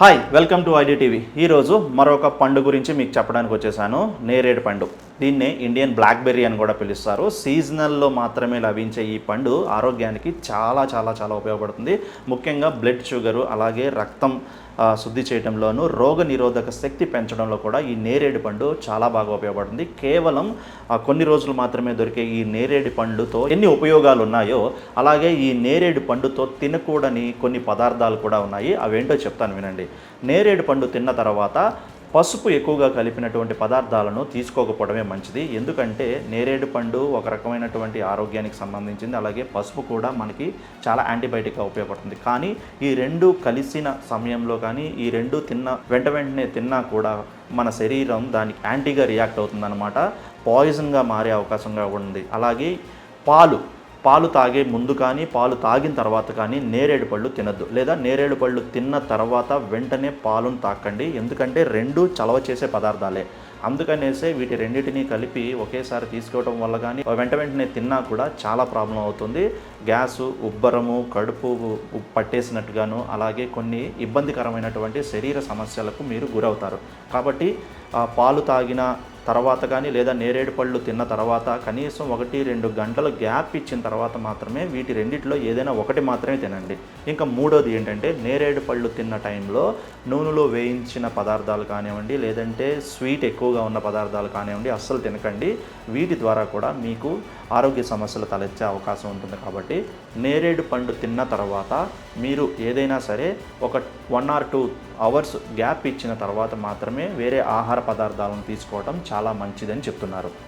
Hi welcome to IDTV. ఈరోజు మరొక పండు గురించి మీకు చెప్పడానికి వచ్చేసాను. నేరేడు పండు, దీన్నే ఇండియన్ బ్లాక్బెర్రీ అని కూడా పిలుస్తారు. సీజనల్లో మాత్రమే లభించే ఈ పండు ఆరోగ్యానికి చాలా చాలా చాలా ఉపయోగపడుతుంది. ముఖ్యంగా బ్లడ్ షుగరు, అలాగే రక్తం శుద్ధి చేయడంలోనూ, రోగ నిరోధక శక్తి పెంచడంలో కూడా ఈ నేరేడు పండు చాలా బాగా ఉపయోగపడుతుంది. కేవలం కొన్ని రోజులు మాత్రమే దొరికే ఈ నేరేడు పండుతో ఎన్ని ఉపయోగాలు ఉన్నాయో, అలాగే ఈ నేరేడు పండుతో తినకూడని కొన్ని పదార్థాలు కూడా ఉన్నాయి. అవేంటో చెప్తాను వినండి. నేరేడు పండు తిన్న తర్వాత పసుపు ఎక్కువగా కలిపినటువంటి పదార్థాలను తీసుకోకపోవడమే మంచిది. ఎందుకంటే నేరేడు పండు ఒక రకమైనటువంటి ఆరోగ్యానికి సంబంధించింది, అలాగే పసుపు కూడా మనకి చాలా యాంటీబయాటిక్గా ఉపయోగపడుతుంది. కానీ ఈ రెండు కలిసిన సమయంలో కానీ, ఈ రెండు వెంటనే తిన్నా కూడా మన శరీరం దానికి యాంటీగా రియాక్ట్ అవుతుందన్నమాట. పాయిజన్గా మారే అవకాశంగా ఉంది. అలాగే పాలు తాగే ముందు కానీ, పాలు తాగిన తర్వాత కానీ నేరేడు పళ్ళు తినద్దు, లేదా నేరేడు పళ్ళు తిన్న తర్వాత వెంటనే పాలను తాకండి. ఎందుకంటే రెండు చలవ చేసే పదార్థాలే. అందుకనేసే వీటి రెండింటినీ కలిపి ఒకేసారి తీసుకోవడం వల్ల కానీ, వెంటనే తిన్నా కూడా చాలా ప్రాబ్లం అవుతుంది. గ్యాసు, ఉబ్బరము, కడుపు పట్టేసినట్టుగాను, అలాగే కొన్ని ఇబ్బందికరమైనటువంటి శరీర సమస్యలకు మీరు గురవుతారు. కాబట్టి పాలు తాగిన తర్వాత కానీ, లేదా నేరేడు పళ్ళు తిన్న తర్వాత కనీసం 1-2 గంటలు గ్యాప్ ఇచ్చిన తర్వాత మాత్రమే వీటి రెండిట్లో ఏదైనా ఒకటి మాత్రమే తినండి. ఇంకా మూడోది ఏంటంటే, నేరేడు పళ్ళు తిన్న టైంలో నూనెలో వేయించిన పదార్థాలు కానివ్వండి, లేదంటే స్వీట్ ఎక్కువగా ఉన్న పదార్థాలు కానివ్వండి, అస్సలు తినకండి. వీటి ద్వారా కూడా మీకు ఆరోగ్య సమస్యలు తలెత్తే అవకాశం ఉంటుంది. కాబట్టి నేరేడు పండు తిన్న తర్వాత మీరు ఏదైనా సరే ఒక 1 or 2 అవర్స్ గ్యాప్ ఇచ్చిన తర్వాత మాత్రమే వేరే ఆహార పదార్థాలను తీసుకోవడం చాలా మంచిదని చెప్తున్నారు.